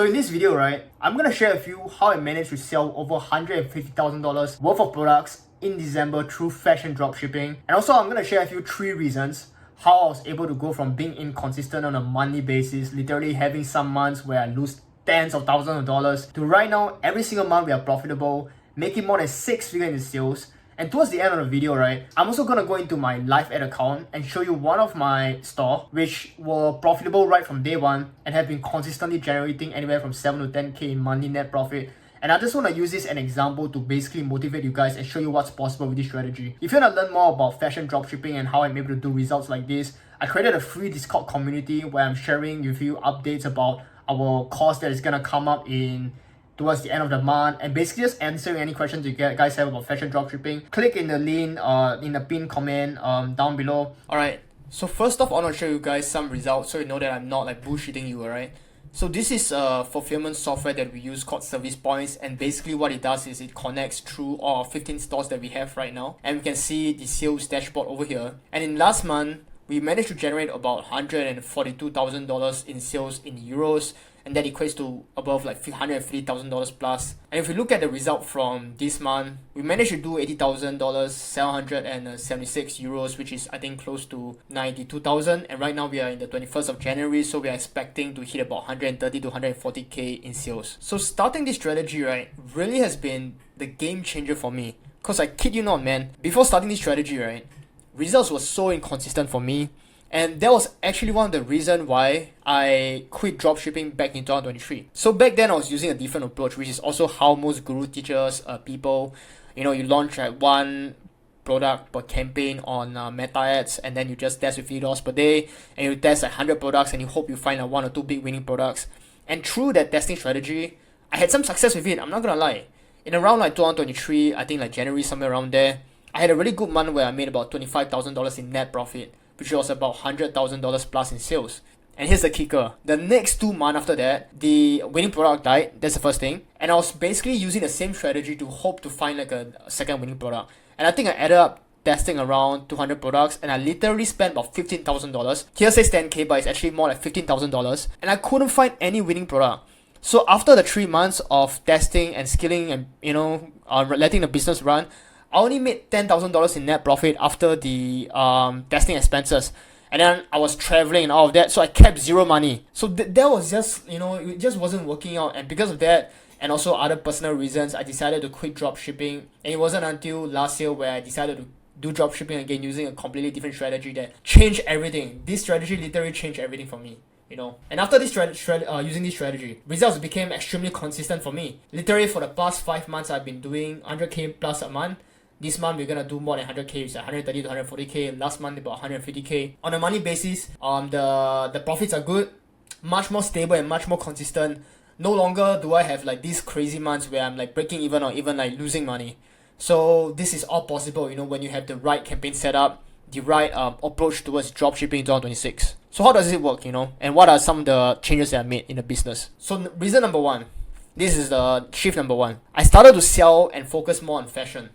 So in this video, right, I'm gonna share with you how I managed to sell over $150,000 worth of products in December through fashion dropshipping. And also I'm gonna share with you 3 reasons how I was able to go from being inconsistent on a monthly basis, literally having some months where I lose tens of thousands of dollars, to right now every single month we are profitable, making more than 6 figures in sales. And towards the end of the video, right, I'm also gonna go into my live ad account and show you one of my store which were profitable right from day one and have been consistently generating anywhere from 7 to 10k in monthly net profit. And I just want to use this as an example to basically motivate you guys and show you what's possible with this strategy. If you want to learn more about fashion dropshipping and how I'm able to do results like this, I created a free Discord community where I'm sharing with you updates about our course that is gonna come up towards the end of the month, and basically just answering any questions you guys have about fashion dropshipping. Click in the link in the pinned comment down below. Alright, so first off, I want to show you guys some results so you know that I'm not like bullshitting you, alright? So this is a fulfillment software that we use called Service Points, and basically what it does is it connects through all 15 stores that we have right now, and we can see the sales dashboard over here. And in last month, we managed to generate about $142,000 in sales in euros, and that equates to above like $150,000 plus. And if we look at the result from this month, we managed to do $80,000, 776 euros, which is I think close to 92,000. And right now we are in the 21st of January, so we are expecting to hit about 130 to 140k in sales. So starting this strategy, right, really has been the game changer for me. Cause I kid you not, man, before starting this strategy, right, results were so inconsistent for me. And that was actually one of the reasons why I quit dropshipping back in 2023. So back then I was using a different approach, which is also how most guru teachers, people, you launch one product per campaign on Meta ads, and then you just test with $50 per day, and you test 100 products, and you hope you find 1 or 2 big winning products. And through that testing strategy, I had some success with it. I'm not gonna lie. In around like 2023, I think like January, somewhere around there, I had a really good month where I made about $25,000 in net profit, which was about $100,000 plus in sales. And here's the kicker. The next 2 months after that, the winning product died. That's the first thing. And I was basically using the same strategy to hope to find like a second winning product. And I think I ended up testing around 200 products, and I literally spent about $15,000. Here says 10k, but it's actually more like $15,000. And I couldn't find any winning product. So after the 3 months of testing and skilling and, letting the business run, I only made $10,000 in net profit after the testing expenses. And then I was traveling and all of that, so I kept zero money. So that was just, it just wasn't working out. And because of that, and also other personal reasons, I decided to quit dropshipping. And it wasn't until last year where I decided to do dropshipping again using a completely different strategy that changed everything. This strategy literally changed everything for me. And after this using this strategy, results became extremely consistent for me. Literally for the past 5 months, I've been doing 100k plus a month. This month we're gonna do more than 100k, it's 130 to 140k. Last month about 150k. On a monthly basis, the profits are good, much more stable and much more consistent. No longer do I have like these crazy months where I'm like breaking even or even like losing money. So this is all possible, when you have the right campaign setup, the right approach towards dropshipping in 2026. So how does it work, and what are some of the changes that I made in the business? So reason number 1, this is the shift number 1. I started to sell and focus more on fashion.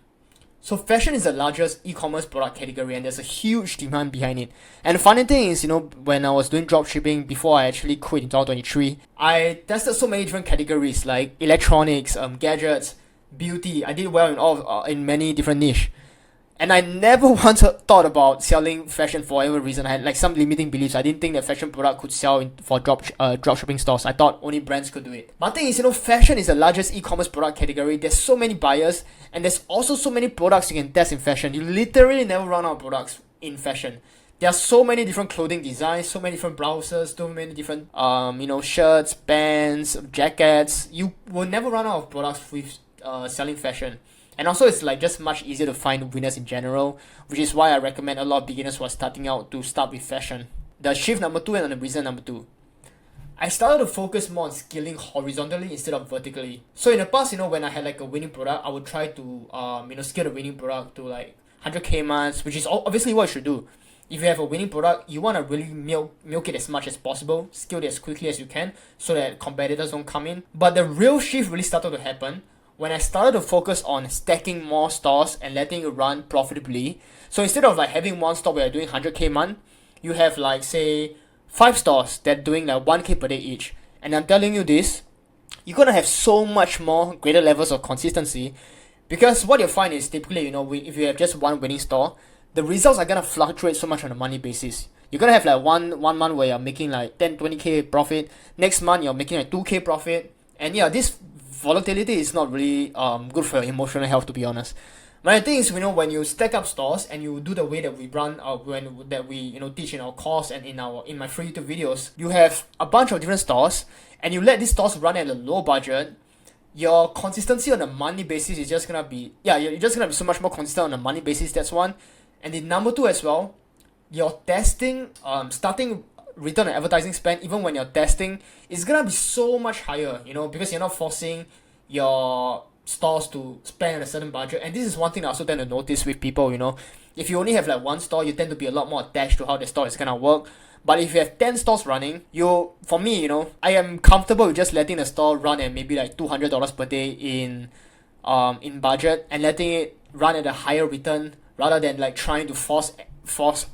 So fashion is the largest e-commerce product category, and there's a huge demand behind it. And the funny thing is, when I was doing dropshipping before I actually quit in 2023, I tested so many different categories like electronics, gadgets, beauty. I did well in many different niche. And I never once thought about selling fashion for whatever reason. I had like some limiting beliefs. I didn't think that fashion product could sell for dropshipping stores. I thought only brands could do it. But the thing is, fashion is the largest e-commerce product category. There's so many buyers, and there's also so many products you can test in fashion. You literally never run out of products in fashion. There are so many different clothing designs, so many different blouses, so many different shirts, pants, jackets. You will never run out of products with selling fashion. And also it's like just much easier to find winners in general, which is why I recommend a lot of beginners who are starting out to start with fashion. The shift number 2 and the reason number 2. I started to focus more on scaling horizontally instead of vertically. So in the past, when I had like a winning product, I would try to scale the winning product to like 100k months, which is obviously what you should do. If you have a winning product, you want to really milk it as much as possible, scale it as quickly as you can so that competitors don't come in. But the real shift really started to happen when I started to focus on stacking more stores and letting it run profitably. So instead of like having one store where you're doing 100k a month, you have like say 5 stores that are doing like 1k per day each. And I'm telling you this, you're gonna have so much more greater levels of consistency, because what you'll find is typically, if you have just one winning store, the results are gonna fluctuate so much on a monthly basis. You're gonna have like one month where you're making like 10-20k profit. Next month you're making like 2k profit, and yeah, this volatility is not really good for your emotional health, to be honest. But the thing is, when you stack up stores and you do the way that we run, that we teach in our course and in my free YouTube videos, you have a bunch of different stores, and you let these stores run at a low budget. Your consistency on a monthly basis is just gonna be you're just gonna be so much more consistent on a monthly basis. That's one, and the number two as well. Your testing, starting return on advertising spend, even when you're testing, is gonna be so much higher. Because you're not forcing your stores to spend a certain budget. And this is one thing I also tend to notice with people. If you only have like one store, you tend to be a lot more attached to how the store is gonna work. But if you have 10 stores running, for me, I am comfortable with just letting the store run at maybe like $200 per day in budget, and letting it run at a higher return, rather than like trying to force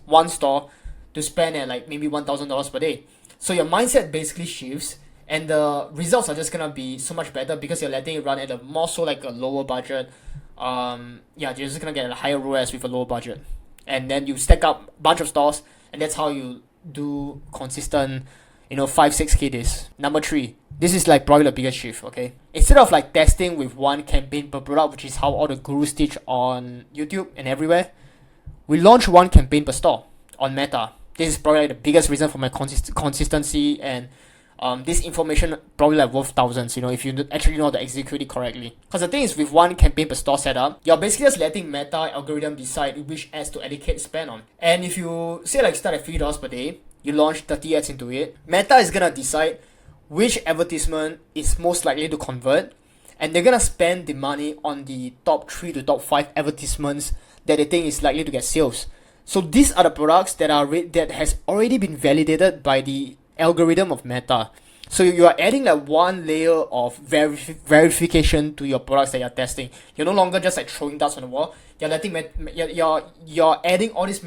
one store to spend at like maybe $1,000 per day. So your mindset basically shifts, and the results are just gonna be so much better because you're letting it run at a more so like a lower budget. You're just gonna get a higher ROAS with a lower budget, and then you stack up a bunch of stores, and that's how you do consistent 5-6k days. Number 3, this is like probably the biggest shift. Okay, instead of like testing with one campaign per product, which is how all the gurus teach on YouTube and everywhere, we launch one campaign per store on Meta. This is probably like the biggest reason for my consistency, and this information probably like worth thousands, if you actually know how to execute it correctly. Because the thing is, with one campaign per store setup, you're basically just letting Meta algorithm decide which ads to allocate spend on. And if you say like start at $3 per day, you launch 30 ads into it, Meta is gonna decide which advertisement is most likely to convert, and they're gonna spend the money on the top 3 to top 5 advertisements that they think is likely to get sales. So these are the products that has already been validated by the algorithm of Meta. So you are adding like one layer of verification to your products that you're testing. You're no longer just like throwing darts on the wall. You're letting you're adding all these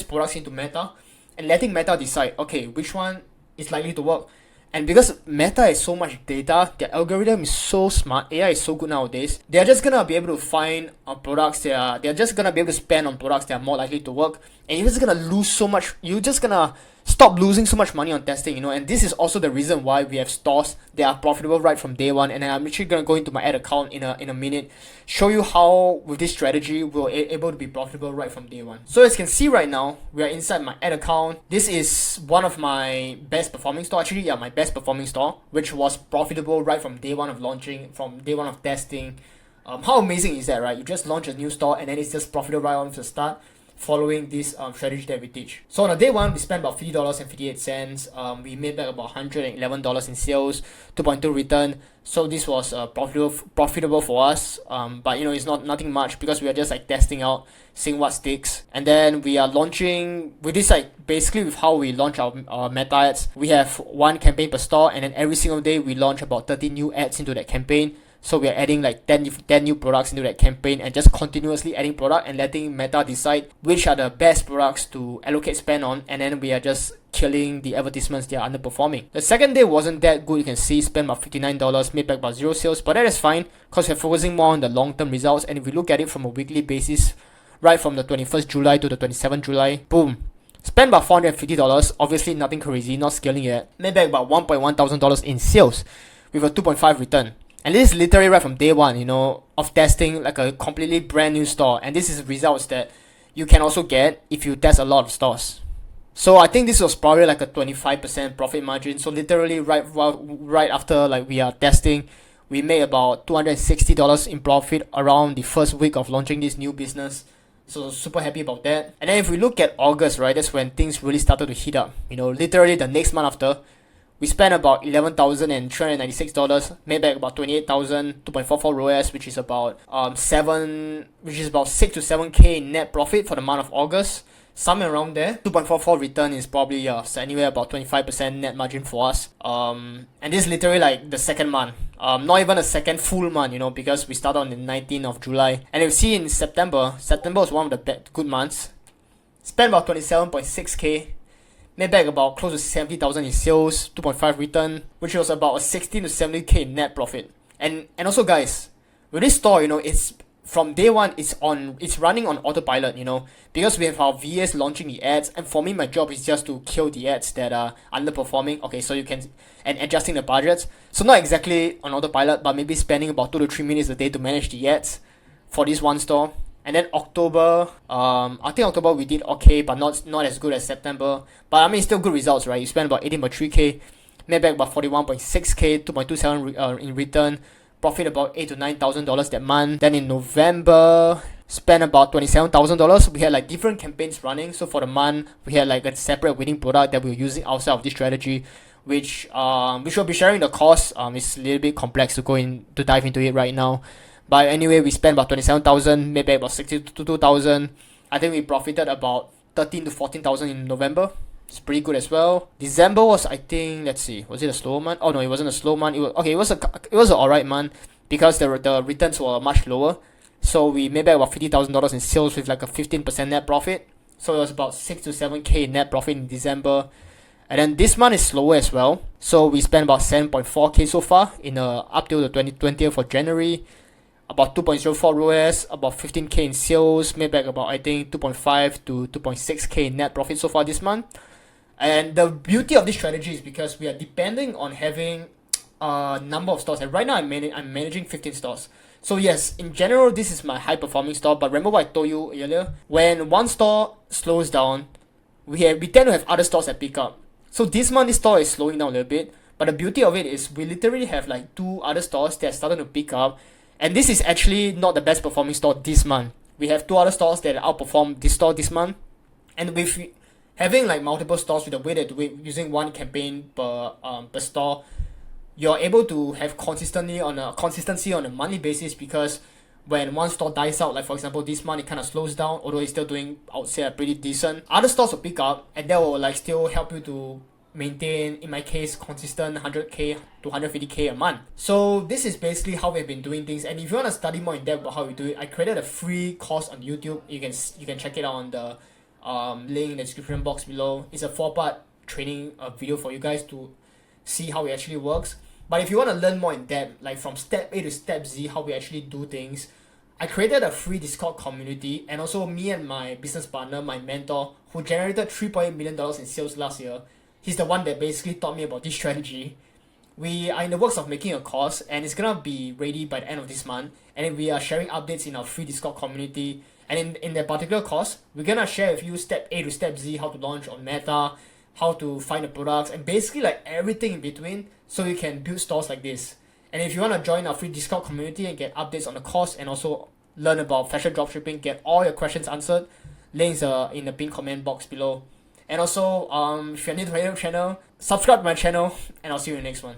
products into Meta, and letting Meta decide, okay, which one is likely to work. And because Meta has so much data, their algorithm is so smart, AI is so good nowadays, they're just gonna be able to find products they're just gonna be able to spend on products that are more likely to work, and you're just gonna stop losing so much money on testing, and this is also the reason why we have stores that are profitable right from day one. And I'm actually gonna go into my ad account in a minute, show you how with this strategy we're able to be profitable right from day one. So as you can see right now, we are inside my ad account. This is one of my best performing store, my best performing store, which was profitable right from day one of launching, from day one of testing. How amazing is that, right? You just launch a new store and then it's just profitable right on the start, following this strategy that we teach. So on day one, we spent about $50.58. We made back about $111 in sales, 2.2 return. So this was profitable for us. But it's nothing much, because we are just like testing out, seeing what sticks. And then we are launching with this, like basically with how we launch our Meta ads. We have one campaign per store, and then every single day we launch about 30 new ads into that campaign. So we are adding like 10 new products into that campaign, and just continuously adding product and letting Meta decide which are the best products to allocate spend on, and then we are just killing the advertisements that are underperforming. The second day wasn't that good. You can see spent about $59, made back about 0 sales, but that is fine because we're focusing more on the long-term results. And if we look at it from a weekly basis, right from the 21st July to the 27th July, boom, spent about $450, obviously nothing crazy, not scaling yet, made back about $1,100 in sales with a 2.5 return. And this is literally right from day one, of testing like a completely brand new store. And this is results that you can also get if you test a lot of stores. So I think this was probably like a 25% profit margin. So literally right after like we are testing, we made about $260 in profit around the first week of launching this new business. So super happy about that. And then if we look at August, right, that's when things really started to heat up. Literally the next month after, we spent about $11,396, made back about $28,000, 2.44 ROAS, which is about 6 to 7k in net profit for the month of August, somewhere around there. 2.44 return is probably so anywhere about 25% net margin for us. And this is literally like the second month, not even a second full month, because we started on the 19th of July. And you see in September was one of the good months. Spent about 27.6k. made back about close to 70,000 in sales, 2.5 return, which was about a 16 to 70k net profit. And also guys, with this store, it's from day one, it's running on autopilot, because we have our VAs launching the ads, and for me, my job is just to kill the ads that are underperforming. Okay, so you can, and adjusting the budgets. So not exactly on autopilot, but maybe spending about 2 to 3 minutes a day to manage the ads for this one store. And then October, I think October we did okay, but not as good as September. But I mean, still good results, right? You spend about 18.3k, made back about 41.6k, 2.27 in return, profit about $8,000 to $9,000 that month. Then in November, spent about $27,000. We had like different campaigns running. So for the month, we had like a separate winning product that we were using outside of this strategy, which we'll be sharing the cost. It's a little bit complex to dive into it right now. But anyway, we spent about 27,000, made back about 62,000. I think we profited about 13 to 14,000 in November. It's pretty good as well. December was, I think, let's see, was it a slow month? Oh no, it wasn't a slow month. It was an alright month because the returns were much lower. So we made back about $50,000 in sales with like a 15% net profit. So it was about 6 to 7k net profit in December. And then this month is slower as well. So we spent about 7.4k so far in up till the 20th of January. About 2.04 ROAS, about 15k in sales, made back about I think 2.5 to 2.6k net profit so far this month. And the beauty of this strategy is because we are depending on having a number of stores. And right now I'm managing 15 stores. So yes, in general, this is my high performing store. But remember what I told you earlier? When one store slows down, we tend to have other stores that pick up. So this month, this store is slowing down a little bit. But the beauty of it is we literally have like 2 other stores that are starting to pick up. And this is actually not the best performing store this month. We have 2 other stores that outperform this store this month. And with having like multiple stores with the way that we're using one campaign per store, you're able to have consistency on a monthly basis, because when one store dies out, like for example this month it kind of slows down, although it's still doing, I would say, a pretty decent. Other stores will pick up and that will like still help you to maintain, in my case, consistent 100k to 150k a month. So this is basically how we've been doing things. And if you want to study more in depth about how we do it, I created a free course on YouTube. You can check it out on the link in the description box below. It's a 4-part training video for you guys to see how it actually works. But if you want to learn more in depth, like from step A to step Z, how we actually do things, I created a free Discord community. And also me and my business partner, my mentor, who generated $3.8 million in sales last year, he's the one that basically taught me about this strategy. We are in the works of making a course, and it's gonna be ready by the end of this month. And then we are sharing updates in our free Discord community. And in that particular course, we're gonna share with you step A to step Z, how to launch on Meta, how to find the products, and basically like everything in between, so you can build stores like this. And if you want to join our free Discord community and get updates on the course and also learn about fashion dropshipping, get all your questions answered, links are in the pinned comment box below. And also, if you're new to my YouTube channel, subscribe to my channel, and I'll see you in the next one.